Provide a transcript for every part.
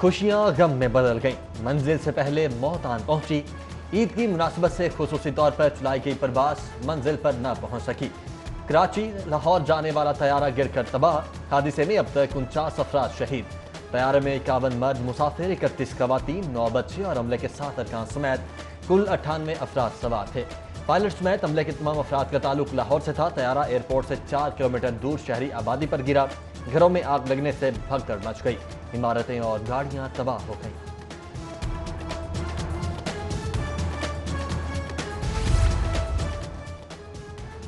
خوشیاں غم میں بدل گئیں، منزل سے پہلے موت آن پہنچی۔ عید کی مناسبت سے خصوصی طور پر چلائی گئی پرواز منزل پر نہ پہنچ سکی۔ کراچی لاہور جانے والا طیارہ گر کر تباہ، حادثے میں اب تک 49 افراد شہید۔ طیارے میں 51 مرد مسافر، 31 خواتین، 9 بچے اور عملے کے 7 ارکان سمیت کل 98 افراد سوار تھے۔ پائلٹ سمیت عملے کے تمام افراد کا تعلق لاہور سے تھا۔ طیارہ ایئرپورٹ سے 4 کلومیٹر دور شہری آبادی پر گرا۔ گھروں میں آگ لگنے سے بھگدڑ مچ گئی، عمارتیں اور گاڑیاں تباہ ہو گئیں۔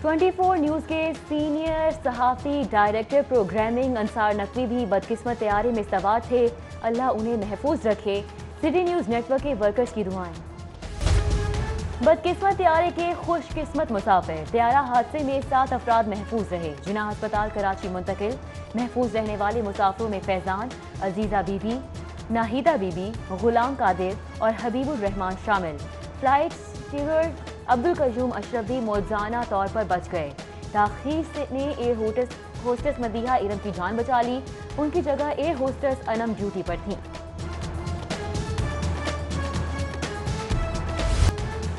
ٹوئنٹی فور نیوز کے سینئر صحافی ڈائریکٹر پروگرامنگ انصار نقوی بھی بدقسمت طیارے میں سوار تھے، اللہ انہیں محفوظ رکھے۔ سٹی نیوز نیٹ ورک کے ورکرز کی دعائیں۔ بدقسمت طیارے کے خوش قسمت مسافر، طیارہ حادثے میں 7 افراد محفوظ رہے، جناح ہسپتال کراچی منتقل۔ محفوظ رہنے والے مسافروں میں فیضان، عزیزہ بی بی، ناہیدہ بی بی، غلام قادر اور حبیب الرحمان شامل۔ فلائٹ اسٹیورڈ عبدالقیوم اشرف بھی موجزانہ طور پر بچ گئے۔ تاخیر نے ایئر ہوسٹس مدیحہ ارم کی جان بچا لی، ان کی جگہ ایئر ہوسٹس انم ڈیوٹی پر تھیں۔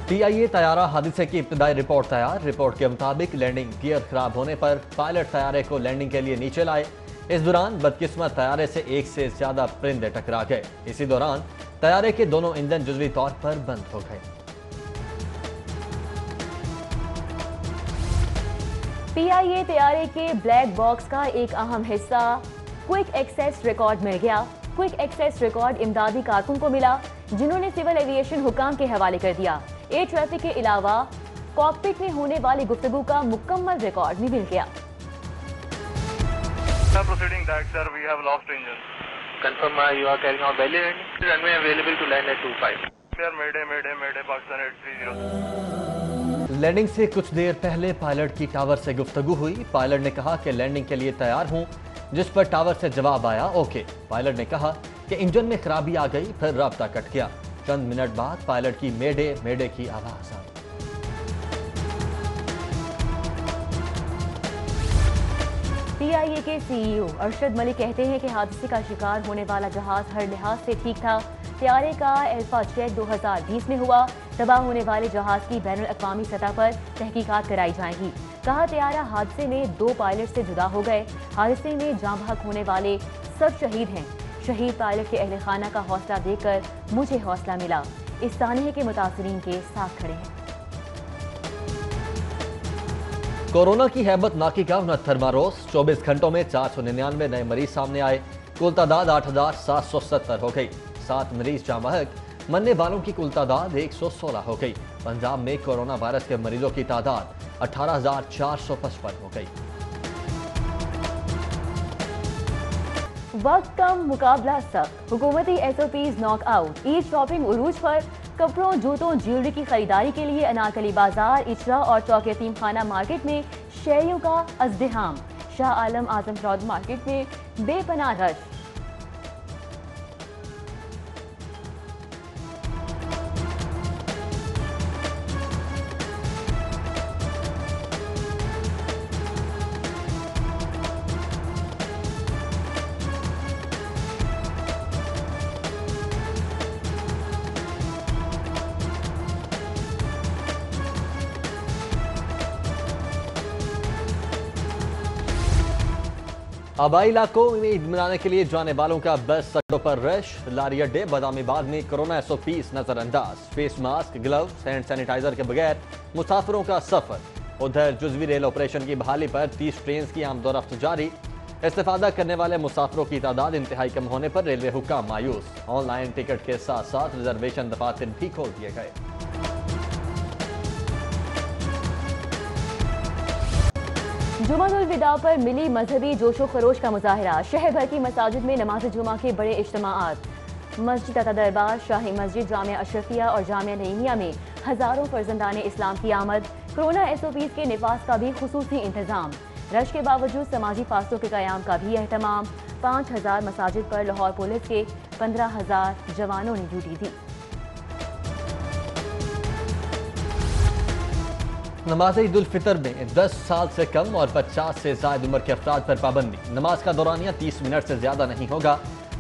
ٹی آئی اے طیارہ حادثے کی ابتدائی رپورٹ تیار۔ رپورٹ کے مطابق لینڈنگ گیئر خراب ہونے پر پائلٹ طیارے کو لینڈنگ کے لیے نیچے لائے۔ اس دوران بدقسمت طیارے سے 1 سے زیادہ پرندے ٹکرا گئے۔ اسی دوران طیارے کے دونوں انجن جزوی طور پر بند ہو گئے۔ پی آئی اے طیارے کے بلیک باکس کا ایک اہم حصہ کوئک ایکسیس ریکارڈ مل گیا۔ کوئک ایکسیس ریکارڈ امدادی کارکن کو ملا، جنہوں نے سول ایویشن حکام کے حوالے کر دیا۔ ایئر ٹریفک کے علاوہ کاکپٹ میں ہونے والی گفتگو کا مکمل ریکارڈ بھی مل گیا۔ Proceeding that, sir, we have lost engine. Confirm you are carrying out belly landing. Runway available to land at 25. Sir, Mayday, Pakistan 830. Landing سے کچھ دیر پہلے پائلٹ کی ٹاور سے گفتگو ہوئی۔ پائلٹ نے کہا کہ لینڈنگ کے لیے تیار ہوں، جس پر ٹاور سے جواب آیا اوکے۔ پائلٹ نے کہا کہ انجن میں خرابی آ گئی، پھر رابطہ کٹ گیا۔ چند منٹ بعد پائلٹ کی میڈے کی آواز آئی۔ پی آئی اے کے سی ای او ارشد ملک کہتے ہیں کہ حادثے کا شکار ہونے والا جہاز ہر لحاظ سے ٹھیک تھا۔ طیارے کا الفا چیک 2020 میں ہوا۔ تباہ ہونے والے جہاز کی بین الاقوامی سطح پر تحقیقات کرائی جائیں گی۔ کہا طیارہ حادثے میں 2 پائلٹ سے جدا ہو گئے۔ حادثے میں جاں بحق ہونے والے سب شہید ہیں۔ شہید پائلٹ کے اہل خانہ کا حوصلہ دیکھ کر مجھے حوصلہ ملا، اس سانحے کے متاثرین کے ساتھ کھڑے ہیں۔ کورونا کی ہیبت ناکی کا 69واں روز، 24 گھنٹوں میں 499 نئے مریض سامنے آئے۔ کل تعداد 8770 ہو گئی۔ 7 مریض جاں بحق، مرنے والوں کی کل تعداد 116 ہو گئی۔ پنجاب میں کورونا وائرس کے مریضوں کی تعداد 18455 ہو گئی۔ وقت کم، مقابلہ سخت، حکومتی S O Ps knock out. Eid shopping عروج پر، کپڑوں، جوتوں، جیولری کی خریداری کے لیے انارکلی بازار، اچرا اور چوک یتیم خانہ مارکیٹ میں شہریوں کا ازدحام۔ شاہ عالم اعظم روڈ مارکیٹ میں بے پناہ رش۔ آبائی علاقوں میں عید منانے کے لیے جانے والوں کا بس سڑکوں پر رش۔ لاری اڈے بادامی باغ میں کورونا ایس او پیز نظر انداز۔ Face mask, gloves, hand sanitizer کے بغیر مسافروں کا سفر۔ ادھر جزوی ریل آپریشن کی بحالی پر 30 ٹرینز کی آمد و رفت جاری۔ استفادہ کرنے والے مسافروں کی تعداد انتہائی کم ہونے پر ریلوے حکام مایوس۔ آن لائن ٹکٹ کے ساتھ ساتھ ریزرویشن دفاتر بھی کھول دیے گئے۔ جمعہ الوداع پر ملی مذہبی جوش و خروش کا مظاہرہ۔ شہر بھر کی مساجد میں نماز جمعہ کے بڑے اجتماعات۔ مسجد عطا دربار، شاہی مسجد، جامعہ اشرفیہ اور جامعہ نعیمیہ میں ہزاروں فرزندان اسلام کی آمد۔ کورونا ایس او پیز کے نفاذ کا بھی خصوصی انتظام۔ رش کے باوجود سماجی فاصلوں کے قیام کا بھی اہتمام۔ 5000 مساجد پر لاہور پولیس کے 15000 جوانوں نے ڈیوٹی دی۔ نماز عید الفطر میں 10 سال سے کم اور 50 سے زائد عمر کے افراد پر پابندی۔ نماز کا دورانیہ 30 منٹ سے زیادہ نہیں ہوگا۔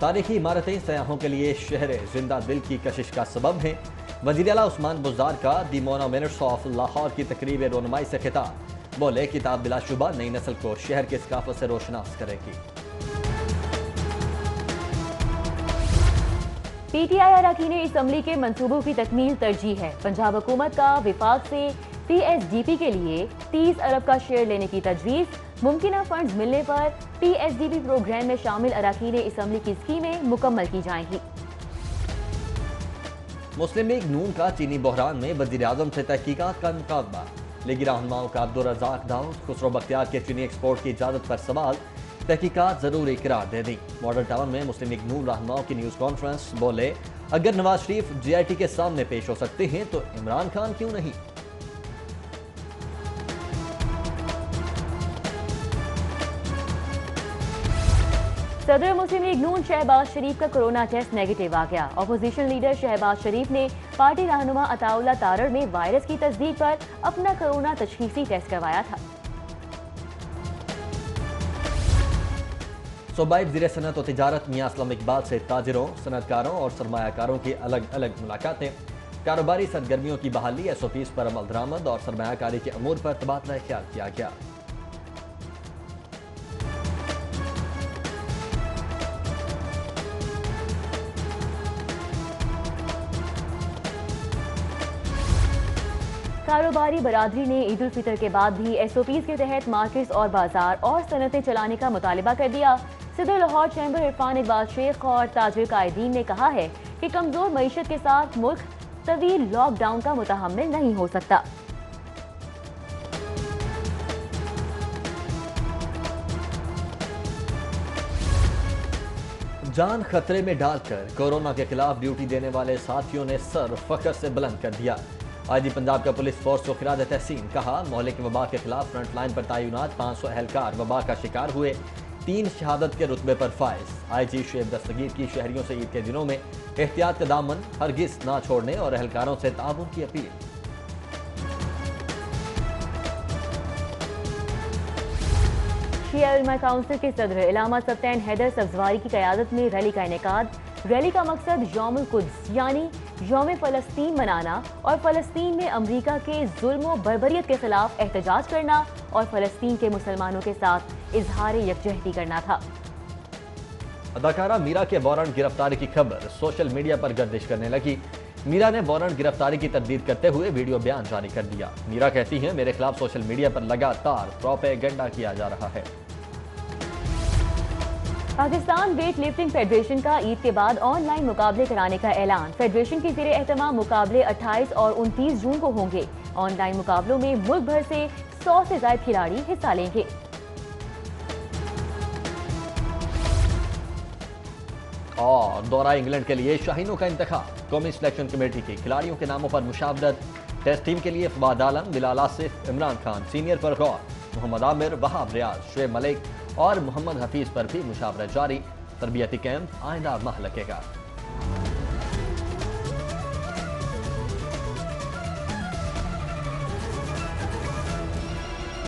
تاریخی عمارتیں سیاحوں کے لیے شہر زندہ دل کی کشش کا سبب ہیں۔ وزیر اعلیٰ عثمان بزدار کا دی مونومنٹس آف لاہور کی تقریب رونمائی سے خطاب، بولے کتاب بلا شبہ نئی نسل کو شہر کے ثقافت سے روشناس کرے گی۔ پی ٹی آئی اراکین اسمبلی کے منصوبوں کی تکمیل ترجیح ہے۔ پنجاب حکومت کا وفاق سے پی ایس ڈی پی کے لیے 30 ارب کا شیئر لینے کی تجویز، ممکنہ فنڈز ملنے پر P S D P programme میں شامل اراکین اسمبلی کی اسکیمیں مکمل کی جائیں گی۔ مسلم لیگ نون کا چینی بحران میں وزیر اعظم سے تحقیقات کا مطالبہ، لیگی رہنماؤں کا عبدالرزاق داؤد خسرو بختیار کے چینی ایکسپورٹ کی اجازت پر سوال، تحقیقات ضروری قرار دے دی۔ ماڈل ٹاؤن میں مسلم لیگ نون رہنماؤں کی نیوز کانفرنس، بولے اگر نواز شریف جے آئی ٹی کے سامنے پیش ہو سکتے ہیں تو عمران خان کیوں نہیں؟ صدر مسلم لیگ نون شہباز شریف کا کورونا ٹیسٹ نیگیٹو آ گیا۔ اپوزیشن لیڈر شہباز شریف نے پارٹی رہنما عطا اللہ تارڑ میں وائرس کی تصدیق پر اپنا کورونا تشخیصی ٹیسٹ کروایا تھا۔ صوبائی وزیر صنعت و تجارت میاں اسلم اقبال سے تاجروں، صنعت کاروں اور سرمایہ کاروں کی الگ الگ ملاقاتیں، کاروباری سرگرمیوں کی بحالی، ایس او پیز پر عمل درآمد اور سرمایہ کاری کے امور پر تبادلہ خیال کیا گیا۔ کاروباری برادری نے عید الفطر کے بعد بھی ایس او پیز کے تحت مارکیٹس اور بازار اور صنعتیں چلانے کا مطالبہ کر دیا۔ صدر لاہور چیمبر عرفان اقبال شیخ اور تاجر قائدین نے کہا ہے کہ کمزور معیشت کے ساتھ ملک طویل لاک ڈاؤن کا متحمل نہیں ہو سکتا۔ جان خطرے میں ڈال کر کورونا کے خلاف ڈیوٹی دینے والے ساتھیوں نے سر فخر سے بلند کر دیا۔ آئی جی پنجاب کا پولیس فورس کو خراج تحسین، کہا مہلک وبا کے خلاف فرنٹ لائن پر تعینات 500 اہلکار وبا کا شکار ہوئے، 3 شہادت کے رتبے پر فائز۔ آئی جی شعیب دستگیر کی شہریوں سے عید کے دنوں میں احتیاط کا دامن ہرگز نہ چھوڑنے اور اہلکاروں سے تعاون کی اپیل۔ شیعہ علماء کونسل کے صدر علامہ سبطین حیدر سبزواری کی قیادت میں ریلی کا انعقاد۔ ریلی کا مقصد یوم القدس یعنی یوم فلسطین منانا اور فلسطین میں امریکہ کے ظلم و بربریت کے خلاف احتجاج کرنا اور فلسطین کے مسلمانوں کے ساتھ اظہار یکجہتی کرنا تھا۔ اداکارہ میرا کے وارنٹ گرفتاری کی خبر سوشل میڈیا پر گردش کرنے لگی۔ میرا نے وارنٹ گرفتاری کی تردید کرتے ہوئے ویڈیو بیان جاری کر دیا۔ میرا کہتی ہیں میرے خلاف سوشل میڈیا پر لگاتار پروپیگنڈا کیا جا رہا ہے۔ پاکستان ویٹ لفٹنگ فیڈریشن کا عید کے بعد آن لائن مقابلے کرانے کا اعلان۔ فیڈریشن کی زیر اہتمام مقابلے 28 اور 29 جون کو ہوں گے۔ آن لائن مقابلوں میں ملک بھر سے 100 سے زائد کھلاڑی حصہ لیں گے۔ اور دورہ انگلینڈ کے لیے شاہینوں کا انتخاب، قومی سلیکشن کمیٹی کی کھلاڑیوں کے ناموں پر مشاورت۔ ٹیسٹ ٹیم کے لیے فواد عالم، بلال آصف، عمران خان سینئر پر غور، محمد عامر، وہاب ریاض، شعیب ملک اور محمد حفیظ پر بھی مشاورت جاری۔ تربیتی کیمپ آئندہ ماہ لگے گا۔